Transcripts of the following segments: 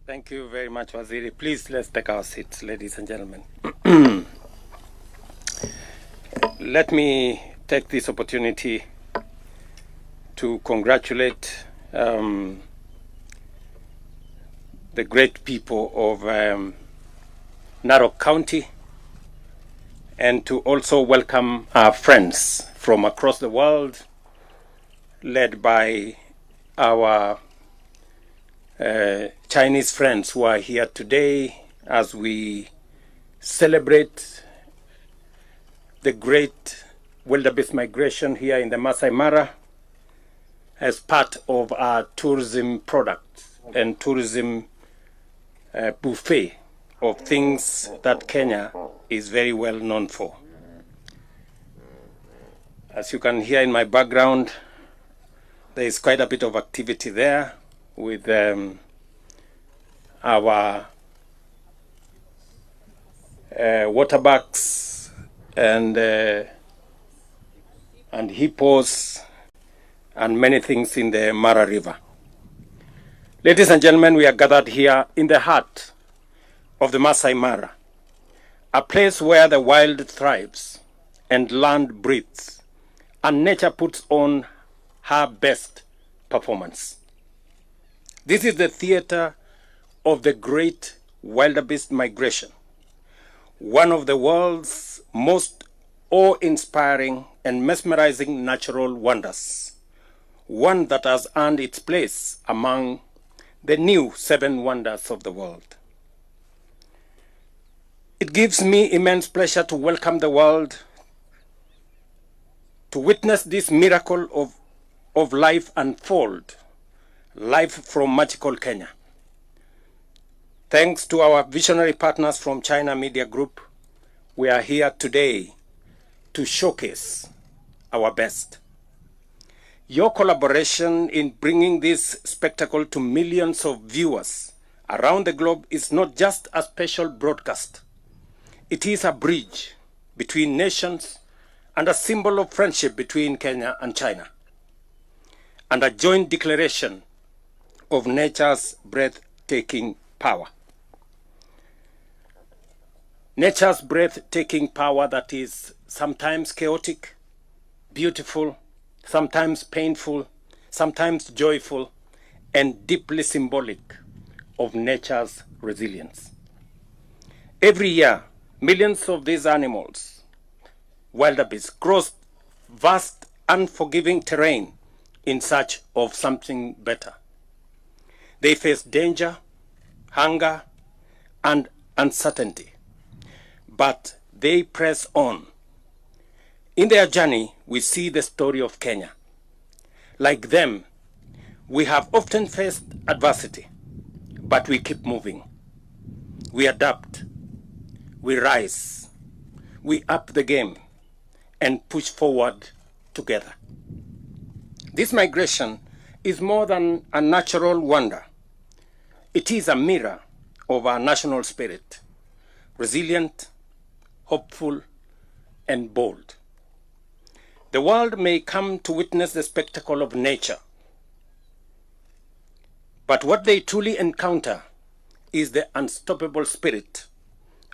Thank you very much, Waziri. Please, let's take our seats, ladies and gentlemen. Let me take this opportunity to congratulate the great people of Narok County and to also welcome our friends from across the world, led by our Chinese friends who are here today as we celebrate the great wildebeest migration here in the Maasai Mara as part of our tourism product and tourism buffet of things that Kenya is very well known for. As you can hear in my background, there is quite a bit of activity there with our waterbucks and hippos and many things in the Mara River. Ladies and gentlemen, we are gathered here in the heart of the Maasai Mara, a place where the wild thrives and land breathes and nature puts on her best performance. This is the theater of the great wildebeest migration, one of the world's most awe-inspiring and mesmerizing natural wonders, one that has earned its place among the new 7 wonders of the world. It gives me immense pleasure to welcome the world to witness this miracle of life unfold, live from magical Kenya. Thanks to our visionary partners from China Media Group, we are here today to showcase our best. Your collaboration in bringing this spectacle to millions of viewers around the globe is not just a special broadcast. It is a bridge between nations and a symbol of friendship between Kenya and China, and a joint declaration of nature's breathtaking power. Nature's breathtaking power that is sometimes chaotic, beautiful, sometimes painful, sometimes joyful, and deeply symbolic of nature's resilience. Every year, millions of these animals, wildebeest, cross vast, unforgiving terrain in search of something better. They face danger, hunger, and uncertainty, but they press on. In their journey, we see the story of Kenya. Like them, we have often faced adversity, but we keep moving. We adapt, we rise, we up the game, and push forward together. This migration is more than a natural wonder. It is a mirror of our national spirit, resilient, hopeful, and bold. The world may come to witness the spectacle of nature, but what they truly encounter is the unstoppable spirit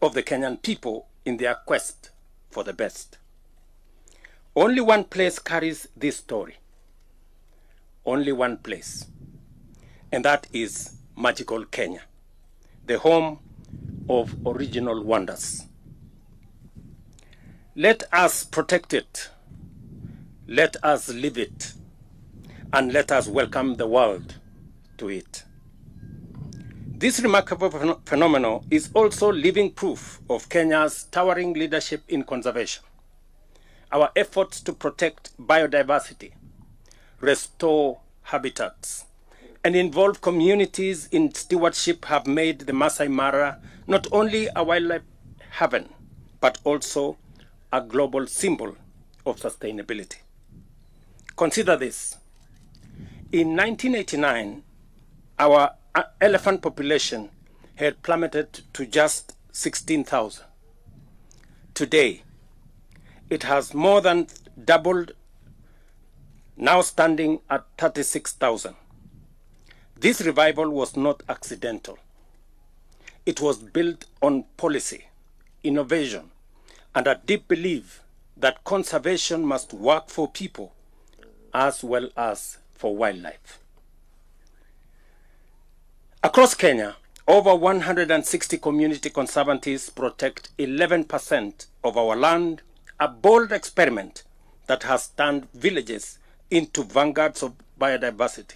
of the Kenyan people in their quest for the best. Only one place carries this story. Only one place, and that is magical Kenya, the home of original wonders. Let us protect it, let us live it, and let us welcome the world to it. This remarkable phenomenon is also living proof of Kenya's towering leadership in conservation. Our efforts to protect biodiversity, restore habitats, and involve communities in stewardship have made the Maasai Mara not only a wildlife haven, but also a global symbol of sustainability. Consider this. In 1989, our elephant population had plummeted to just 16,000. Today, it has more than doubled, now standing at 36,000. This revival was not accidental. It was built on policy, innovation, and a deep belief that conservation must work for people as well as for wildlife. Across Kenya, over 160 community conservancies protect 11% of our land, a bold experiment that has turned villages into vanguards of biodiversity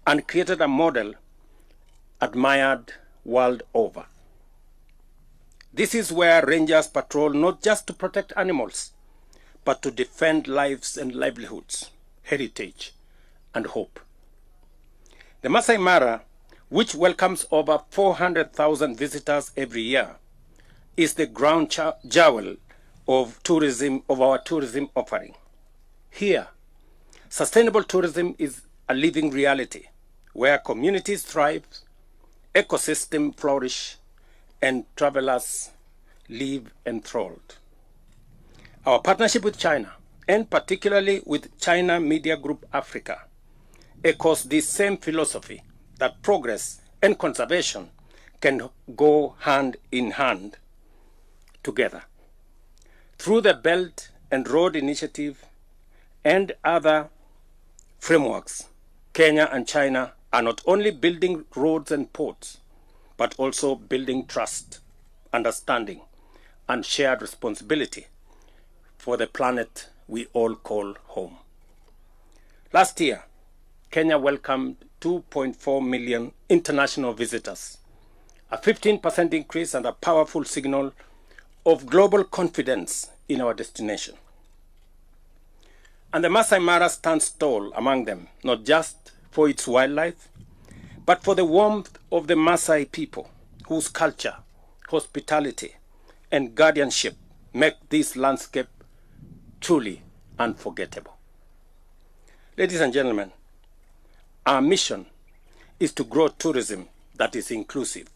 and created a model admired world over. This is where rangers patrol not just to protect animals, but to defend lives and livelihoods, heritage, and hope. The Maasai Mara, which welcomes over 400,000 visitors every year, is the ground jewel of our tourism offering. Here, sustainable tourism is a living reality where communities thrive, ecosystems flourish, and travelers live enthralled. Our partnership with China, and particularly with China Media Group Africa, echoes this same philosophy that progress and conservation can go hand in hand together. Through the Belt and Road Initiative and other frameworks, Kenya and China are not only building roads and ports, but also building trust, understanding, and shared responsibility for the planet we all call home. Last year, Kenya welcomed 2.4 million international visitors, a 15% increase and a powerful signal of global confidence in our destination. And the Maasai Mara stands tall among them, not just for its wildlife, but for the warmth of the Maasai people, whose culture, hospitality, and guardianship make this landscape truly unforgettable. Ladies and gentlemen, our mission is to grow tourism that is inclusive,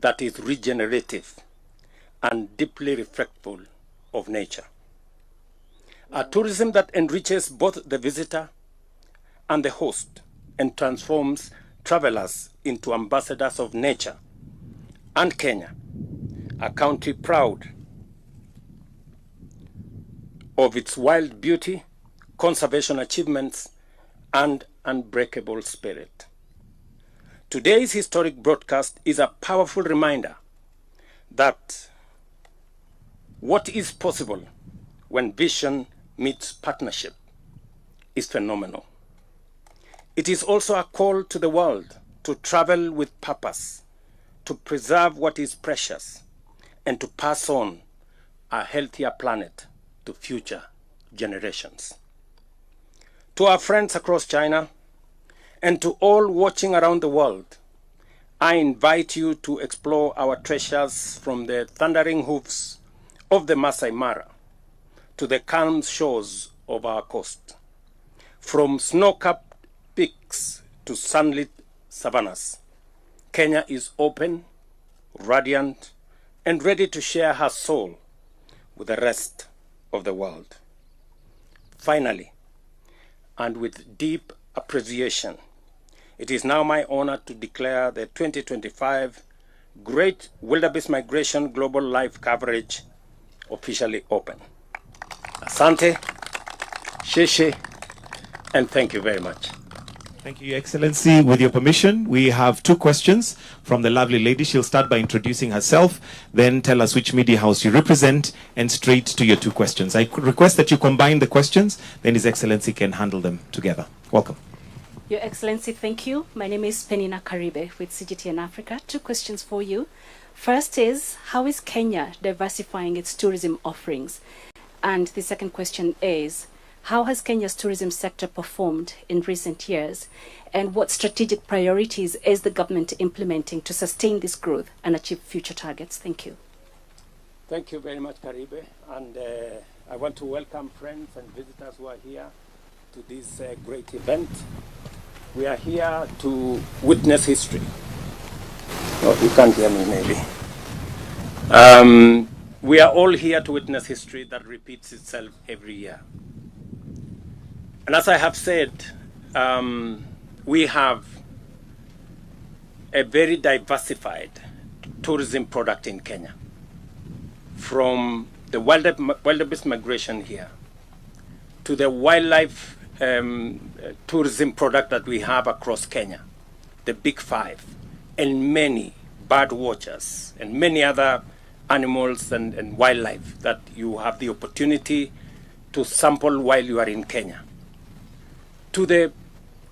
that is regenerative, and deeply respectful of nature. A tourism that enriches both the visitor and the host and transforms travelers into ambassadors of nature. And Kenya, a country proud of its wild beauty, conservation achievements, and unbreakable spirit. Today's historic broadcast is a powerful reminder that what is possible when vision meets partnership is phenomenal. It is also a call to the world to travel with purpose, to preserve what is precious, and to pass on a healthier planet to future generations. To our friends across China, and to all watching around the world, I invite you to explore our treasures from the thundering hoofs of the Maasai Mara to the calm shores of our coast, from snow-capped peaks to sunlit savannas. Kenya is open, radiant, and ready to share her soul with the rest of the world. Finally, and with deep appreciation, it is now my honor to declare the 2025 Great Wildebeest Migration Global Live Coverage officially open. Asante, sheshe, and thank you very much. Thank you, Your Excellency. With your permission, we have two questions from the lovely lady. She'll start by introducing herself, then tell us which media house you represent, and straight to your two questions. I could request that you combine the questions, then His Excellency can handle them together. Welcome. Your Excellency, thank you. My name is Penina Karibe with CGTN Africa. Two questions for you. First is, how is Kenya diversifying its tourism offerings? And the second question is, how has Kenya's tourism sector performed in recent years? And what strategic priorities is the government implementing to sustain this growth and achieve future targets? Thank you. Thank you very much, Karibe. And I want to welcome friends and visitors who are here to this great event. We are here to witness history. Oh, you can't hear me, maybe. We are all here to witness history that repeats itself every year. And as I have said, we have a very diversified tourism product in Kenya. From the wildebeest migration here to the wildlife tourism product that we have across Kenya, the Big Five, and many bird watchers and many other animals and wildlife that you have the opportunity to sample while you are in Kenya, to the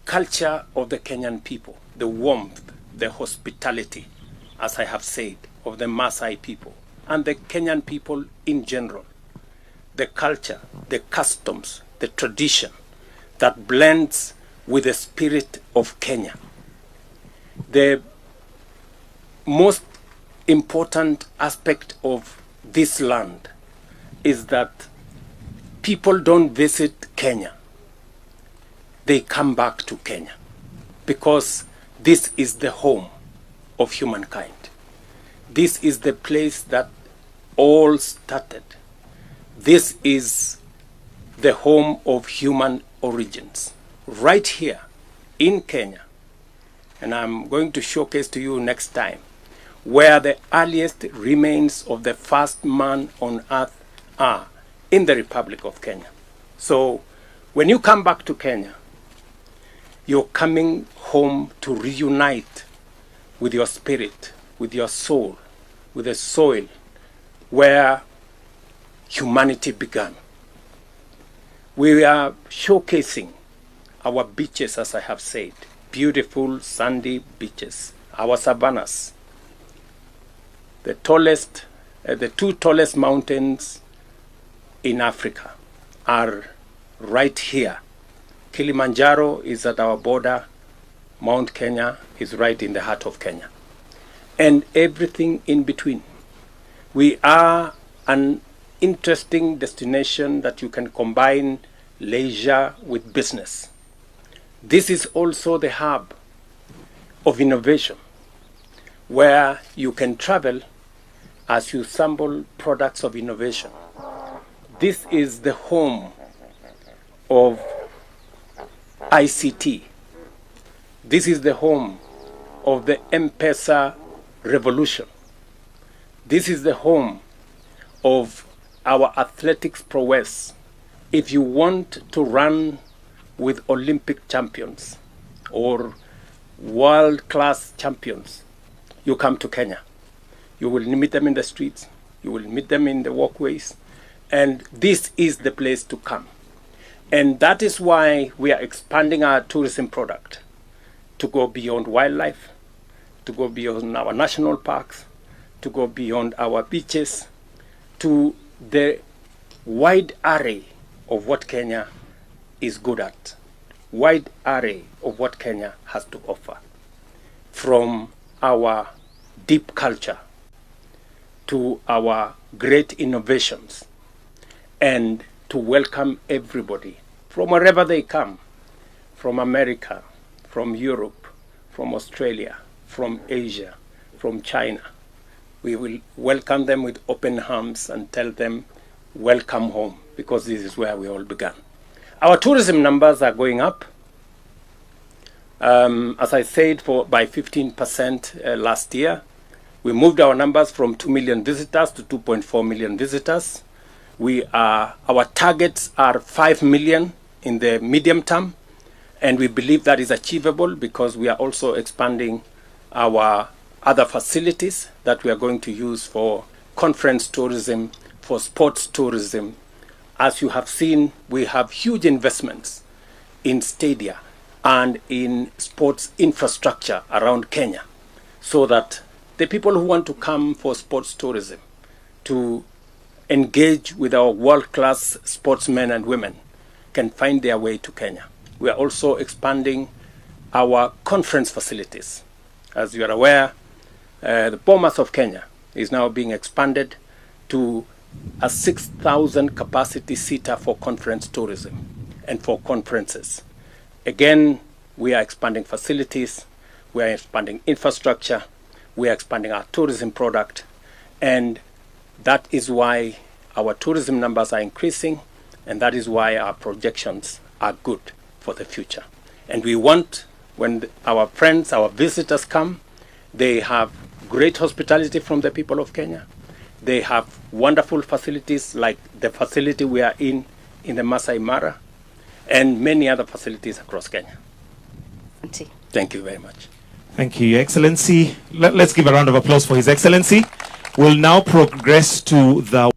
culture of the Kenyan people, the warmth, the hospitality, as I have said, of the Maasai people and the Kenyan people in general, the culture, the customs, the tradition that blends with the spirit of Kenya. The most important aspect of this land is that people don't visit Kenya. They come back to Kenya because this is the home of humankind. This is the place that all started. This is the home of human origins, right here in Kenya. And I'm going to showcase to you next time where the earliest remains of the first man on earth are, in the Republic of Kenya. So when you come back to Kenya, you're coming home to reunite with your spirit, with your soul, with the soil where humanity began. We are showcasing our beaches, as I have said, beautiful sandy beaches, our savannas. The two tallest mountains in Africa are right here. Kilimanjaro is at our border. Mount Kenya is right in the heart of Kenya. And everything in between. We are an interesting destination that you can combine leisure with business. This is also the hub of innovation, where you can travel as you sample products of innovation. This is the home of ICT. This is the home of the M-Pesa revolution. This is the home of our athletics prowess. If you want to run with Olympic champions or world-class champions, you come to Kenya. You will meet them in the streets. You will meet them in the walkways. And this is the place to come. And that is why we are expanding our tourism product to go beyond wildlife, to go beyond our national parks, to go beyond our beaches, to the wide array of what Kenya is good at, wide array of what Kenya has to offer, from our deep culture to our great innovations, and to welcome everybody from wherever they come, from America, from Europe, from Australia, from Asia, from China. We will welcome them with open arms and tell them, welcome home, because this is where we all began. Our tourism numbers are going up. As I said, by 15% last year. We moved our numbers from 2 million visitors to 2.4 million visitors. Our targets are 5 million in the medium term, and we believe that is achievable because we are also expanding our other facilities that we are going to use for conference tourism, for sports tourism. As you have seen, we have huge investments in stadia and in sports infrastructure around Kenya, so that the people who want to come for sports tourism, to engage with our world-class sportsmen and women, can find their way to Kenya. We are also expanding our conference facilities. As you are aware, the Bomas of Kenya is now being expanded to a 6,000 capacity seater for conference tourism and for conferences. Again, we are expanding facilities, we are expanding infrastructure, we are expanding our tourism product, and that is why our tourism numbers are increasing, and that is why our projections are good for the future. And we want, when our friends, our visitors come, they have great hospitality from the people of Kenya. They have wonderful facilities like the facility we are in the Maasai Mara, and many other facilities across Kenya. Thank you very much. Thank you, Your Excellency. Let's give a round of applause for His Excellency. We'll now progress to the